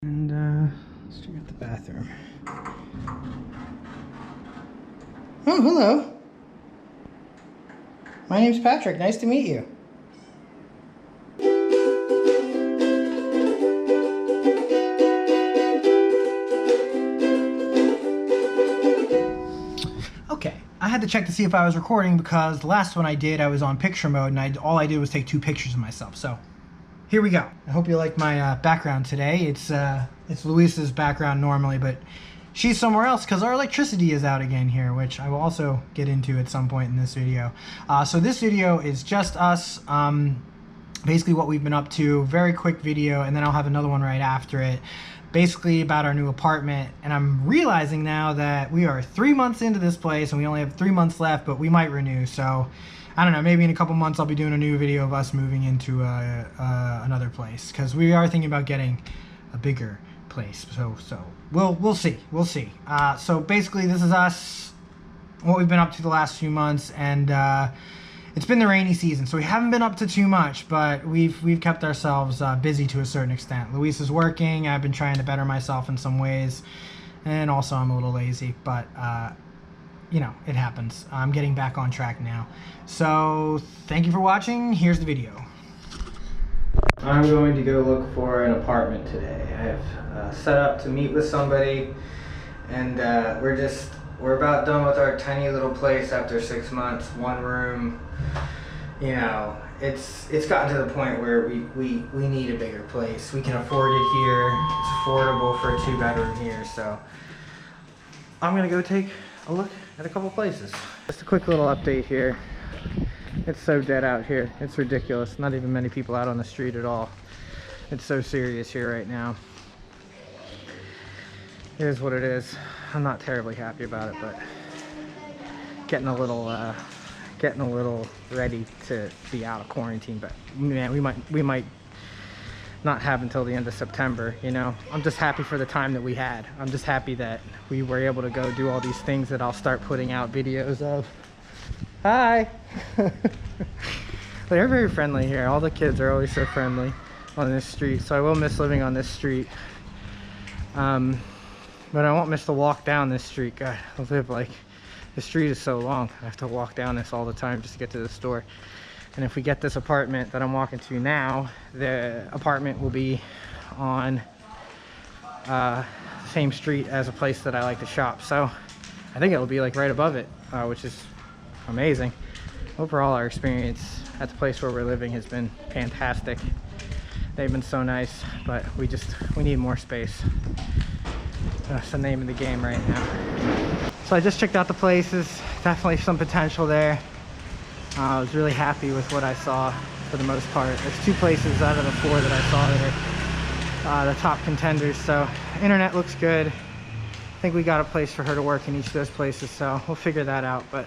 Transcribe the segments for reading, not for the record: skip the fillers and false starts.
And let's check out the bathroom. Oh, hello. My name's Patrick. Nice to meet you. Okay, I had to check to see if I was recording because the last one I did, I was on picture mode, and all I did was take 2 pictures of myself. So here we go. I hope you like my background today. It's Luisa's background normally, but she's somewhere else because our electricity is out again here, which I will also get into at some point in this video. So this video is just us, basically what we've been up to. Very quick video, and then I'll have another one right after it, basically about our new apartment. And I'm realizing now that we are 3 months into this place and we only have 3 months left, but we might renew. So I don't know, maybe in a couple months I'll be doing a new video of us moving into another place, because we are thinking about getting a bigger place. So we'll see. So basically this is us, what we've been up to the last few months, and it's been the rainy season, so we haven't been up to too much, but we've kept ourselves busy to a certain extent. Luis is working. I've been trying to better myself in some ways, and also I'm a little lazy, but you know, it happens. I'm getting back on track now. So thank you for watching. Here's the video. I'm going to go look for an apartment today. I have set up to meet with somebody, and we're about done with our tiny little place after 6 months, 1 room. You know, it's gotten to the point where we need a bigger place. We can afford it here. It's affordable for a 2-bedroom here, so I'm gonna go take a look at a couple places. Just a quick little update here. It's so dead out here. It's ridiculous. Not even many people out on the street at all. It's so serious here right now. It is what it is. I'm not terribly happy about it, but getting a little ready to be out of quarantine. But man, we might not have until the end of September, you know. I'm just happy for the time that we had. I'm just happy that we were able to go do all these things that I'll start putting out videos of. Hi. They're very friendly here. All the kids are always so friendly on this street, so I will miss living on this street. But I won't miss the walk down this street. God, I live like, the street is so long. I have to walk down this all the time just to get to the store. And if we get this apartment that I'm walking to now, the apartment will be on the same street as a place that I like to shop. So I think it'll be like right above it, which is amazing. Overall, our experience at the place where we're living has been fantastic. They've been so nice, but we need more space. That's the name of the game right now. So I just checked out the places. Definitely some potential there. I was really happy with what I saw for the most part. There's 2 places out of the 4 that I saw that are the top contenders. So internet looks good. I think we got a place for her to work in each of those places, so we'll figure that out. But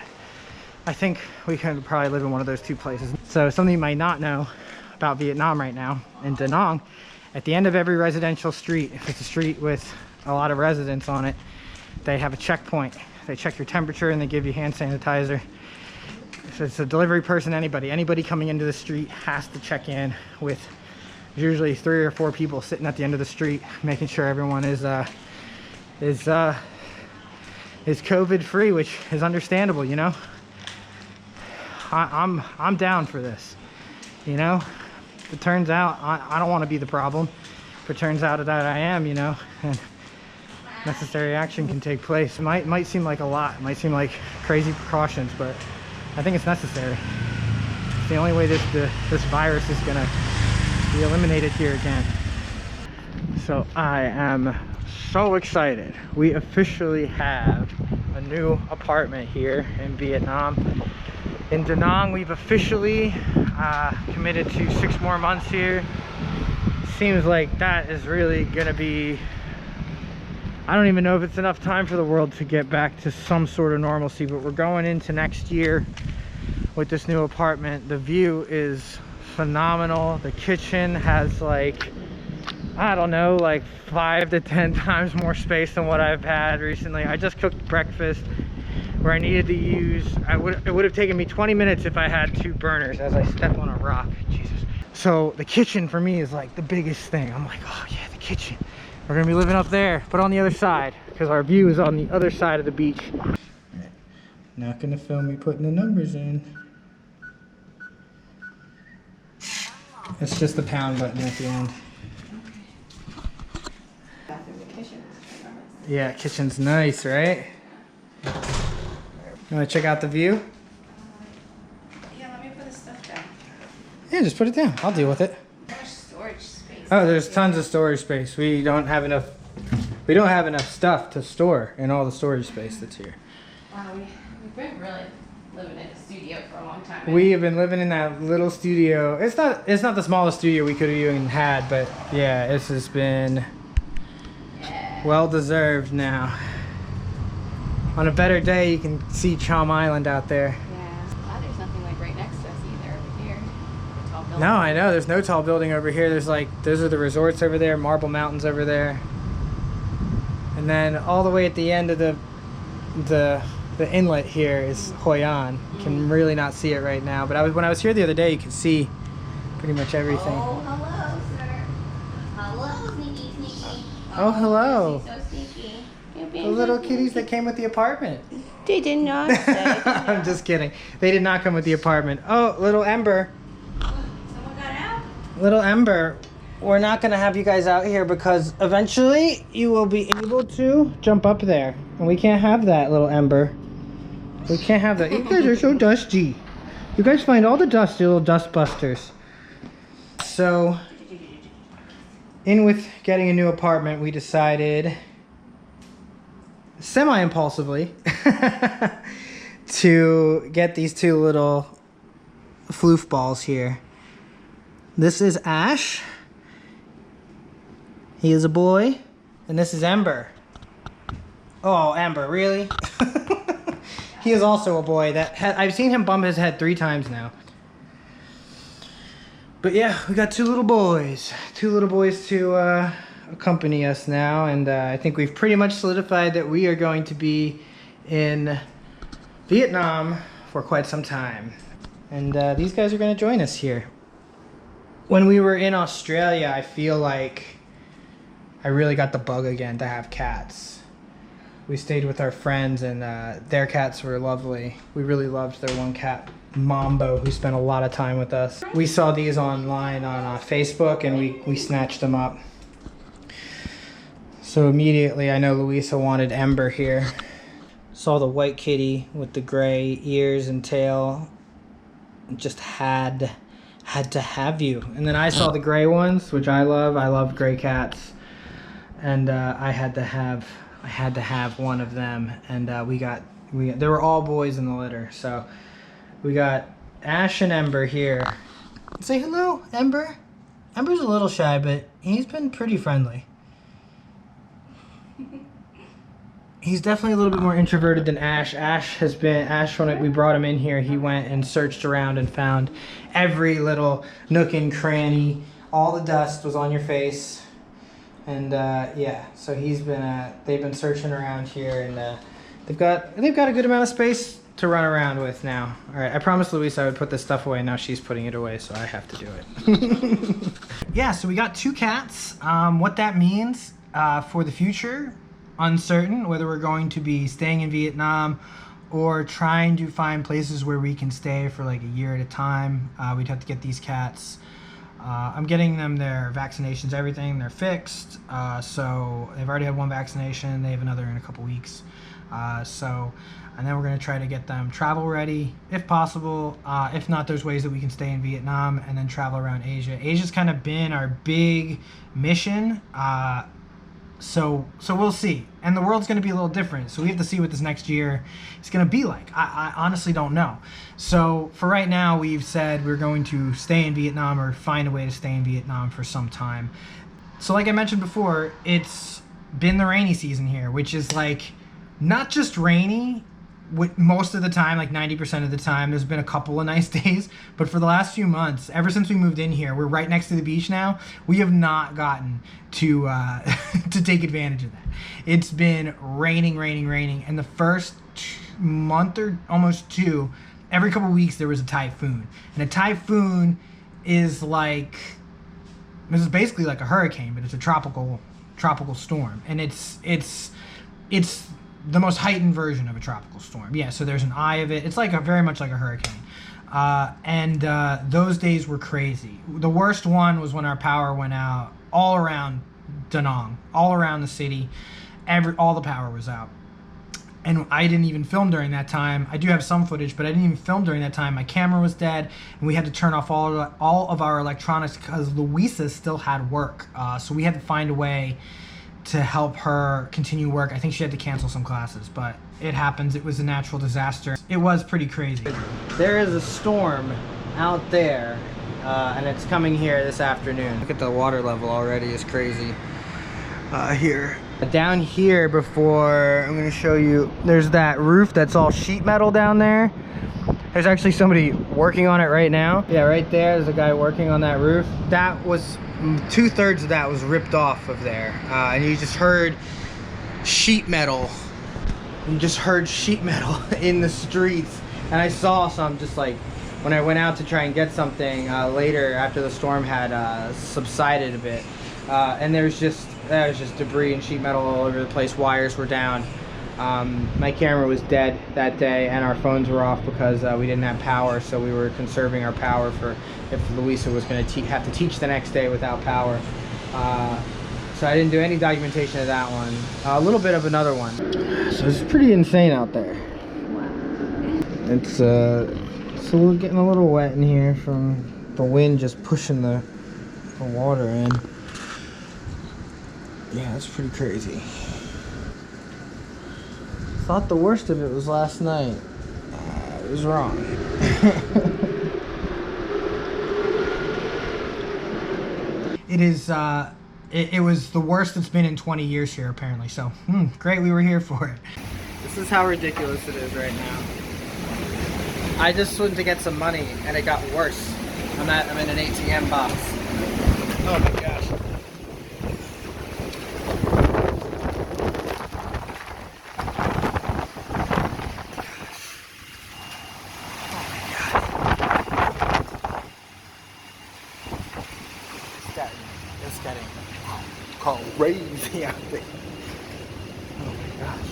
I think we can probably live in one of those 2 places. So something you might not know about Vietnam right now, in Da Nang, at the end of every residential street, if it's a street with a lot of residents on it, they have a checkpoint. They check your temperature and they give you hand sanitizer. If it's a delivery person, anybody coming into the street has to check in with usually 3 or 4 people sitting at the end of the street, making sure everyone is COVID free, which is understandable, you know. I'm down for this, you know. If it turns out I don't want to be the problem. If it turns out that I am, you know, and necessary action can take place. It might seem like a lot. It might seem like crazy precautions, but I think it's necessary. It's the only way this virus is gonna be eliminated here again. So I am so excited. We officially have a new apartment here in Vietnam. In Da Nang, we've officially committed to 6 more months here. Seems like that is really gonna be, I don't even know if it's enough time for the world to get back to some sort of normalcy, but we're going into next year with this new apartment. The view is phenomenal. The kitchen has like, I don't know, like 5 to 10 times more space than what I've had recently. I just cooked breakfast where I needed to use, it would have taken me 20 minutes if I had 2 burners as I step on a rock. Jesus. So the kitchen for me is like the biggest thing. I'm like, oh yeah, the kitchen. We're gonna be living up there, but on the other side, because our view is on the other side of the beach. Not gonna film me putting the numbers in. It's just the pound button at the end. Yeah, kitchen's nice, right? You wanna check out the view? Yeah, let me put this stuff down. Yeah, just put it down. I'll deal with it. There's storage space. Oh, there's tons of storage space. We don't have enough stuff to store in all the storage space that's here. Wow, we've been really living in a studio for a long time. We have been living in that little studio. It's not the smallest studio we could have even had, but yeah, this has been well deserved now. On a better day, you can see Chum Island out there. Yeah, glad there's nothing like right next to us either over here. The tall building. No, I know. There's no tall building over here. There's like, those are the resorts over there, Marble Mountains over there. And then all the way at the end of the inlet here is Hoi An. You can really not see it right now, but when I was here the other day, you could see pretty much everything. Oh, hello, sir. Hello, sneaky, sneaky. Oh, hello. So sneaky. You're The being little so kitties that sneaky. came with the apartment. They did not say. I'm just kidding. They did not come with the apartment. Oh, little Ember. Someone got out? Little Ember. We're not going to have you guys out here because eventually you will be able to jump up there. And we can't have that, little Ember. We can't have that. You guys are so dusty. You guys find all the dust, you little dust busters. So, in with getting a new apartment, we decided, semi-impulsively, to get these two little floof balls here. This is Ash. He is a boy. And this is Ember. Oh, Ember, really? He is also a boy. I've seen him bump his head 3 times now. But yeah, we got 2 little boys. 2 little boys to accompany us now. And I think we've pretty much solidified that we are going to be in Vietnam for quite some time. And these guys are going to join us here. When we were in Australia, I feel like I really got the bug again to have cats. We stayed with our friends and their cats were lovely. We really loved their one cat, Mambo, who spent a lot of time with us. We saw these online on Facebook and we snatched them up. So immediately I know Louisa wanted Ember here. Saw the white kitty with the gray ears and tail. Just had to have you. And then I saw the gray ones, which I love. I love gray cats. And I had to have one of them, and they were all boys in the litter, so we got Ash and Ember here. Say hello, Ember. Ember's a little shy, but he's been pretty friendly. He's definitely a little bit more introverted than Ash. Ash, when we brought him in here, he went and searched around and found every little nook and cranny. All the dust was on your face. And yeah, so they've been searching around here, and they've got a good amount of space to run around with now. All right, I promised Louisa I would put this stuff away. Now she's putting it away, so I have to do it. Yeah, so we got 2 cats. What that means for the future, uncertain. Whether we're going to be staying in Vietnam or trying to find places where we can stay for like a year at a time. We'd have to get these cats. I'm getting them their vaccinations, everything. They're fixed. So they've already had 1 vaccination. They have another in a couple weeks. And then we're going to try to get them travel ready if possible. If not, there's ways that we can stay in Vietnam and then travel around Asia. Asia's kind of been our big mission. So we'll see. And the world's going to be a little different. So we have to see what this next year is going to be like. I honestly don't know. So for right now, we've said we're going to stay in Vietnam or find a way to stay in Vietnam for some time. So like I mentioned before, it's been the rainy season here, which is like not just rainy. Most of the time, like 90% of the time, there's been a couple of nice days, but for the last few months, ever since we moved in here, we're right next to the beach now, we have not gotten to to take advantage of that. It's been raining, and the first month or almost 2, every couple of weeks there was a typhoon, and a typhoon is basically like a hurricane, but it's a tropical tropical storm, and it's the most heightened version of a tropical storm. Yeah, so there's an eye of it. It's like very much like a hurricane. And those days were crazy. The worst one was when our power went out all around Da Nang, all around the city. All the power was out. And I didn't even film during that time. I do have some footage, but I didn't even film during that time. My camera was dead, and we had to turn off all of our electronics because Louisa still had work. So we had to find a way to help her continue work. I think she had to cancel some classes, but it happens. It was a natural disaster. It was pretty crazy. There is a storm out there, and it's coming here this afternoon. Look at the water level already. It's crazy here. Down here before, I'm gonna show you, there's that roof that's all sheet metal down there. There's actually somebody working on it right now. Yeah, right there's a guy working on that roof. That was, 2/3 of that was ripped off of there. And you just heard sheet metal. You just heard sheet metal in the streets. And I saw some just like, when I went out to try and get something later after the storm had subsided a bit. And there was just debris and sheet metal all over the place. Wires were down. My camera was dead that day, and our phones were off because we didn't have power, so we were conserving our power for if Louisa was going to have to teach the next day without power. So I didn't do any documentation of that one. A little bit of another one. So it's pretty insane out there. It's getting a little wet in here from the wind just pushing the water in. Yeah, that's pretty crazy. Thought the worst of it was last night. I was wrong. It is, it was the worst it's been in 20 years here, apparently. So, great, we were here for it. This is how ridiculous it is right now. I just went to get some money, and it got worse. I'm in an ATM box. Oh my gosh. It's getting crazy out there. Oh my gosh.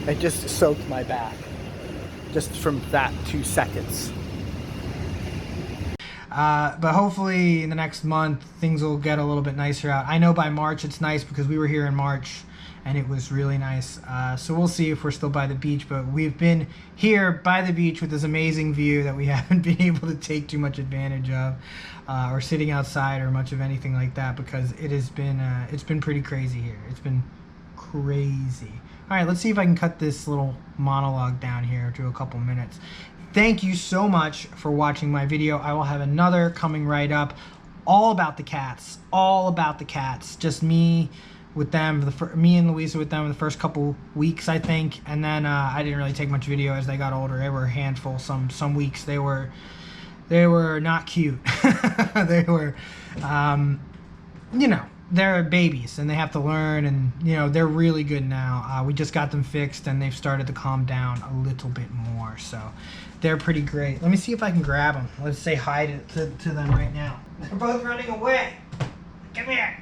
It just soaked my back. Just from that 2 seconds. But hopefully in the next month things will get a little bit nicer out. I know by March it's nice because we were here in March and it was really nice. So we'll see if we're still by the beach, but we've been here by the beach with this amazing view that we haven't been able to take too much advantage of, or sitting outside or much of anything like that, because it's been pretty crazy here. It's been crazy. All right, let's see if I can cut this little monologue down here to a couple minutes. Thank you so much for watching my video. I will have another coming right up, all about the cats, just me with them, me and Louisa with them the first couple weeks, I think, and then I didn't really take much video as they got older. They were a handful. Some weeks they were not cute. They were, you know, they're babies and they have to learn, and you know, they're really good now. We just got them fixed and they've started to calm down a little bit more, so they're pretty great. Let me see if I can grab them. Let's say hi to them right now. They're both running away. Come here.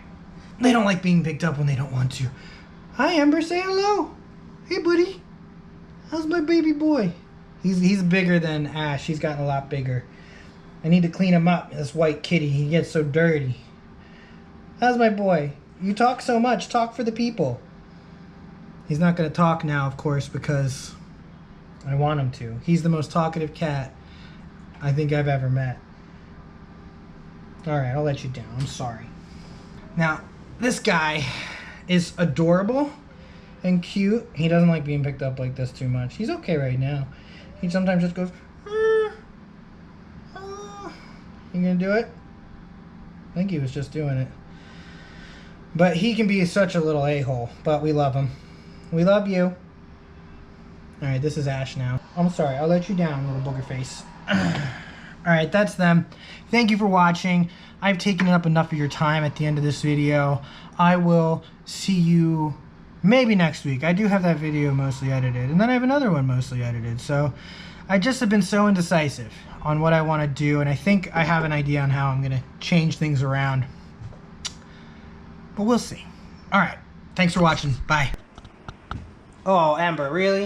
They don't like being picked up when they don't want to. Hi, Ember, say hello. Hey, buddy. How's my baby boy? He's bigger than Ash. He's gotten a lot bigger. I need to clean him up, this white kitty. He gets so dirty. How's my boy? You talk so much. Talk for the people. He's not going to talk now, of course, because I want him to. He's the most talkative cat I think I've ever met. All right, I'll let you down. I'm sorry. Now, this guy is adorable and cute. He doesn't like being picked up like this too much. He's okay right now. He sometimes just goes, You gonna do it? I think he was just doing it. But he can be such a little a-hole, but we love him. We love you. Alright, this is Ash now. I'm sorry, I'll let you down, little booger face. Alright, that's them. Thank you for watching. I've taken up enough of your time at the end of this video. I will see you maybe next week. I do have that video mostly edited, and then I have another one mostly edited. So I just have been so indecisive on what I want to do, and I think I have an idea on how I'm going to change things around. But we'll see. All right. Thanks for watching. Bye. Oh, Amber, really?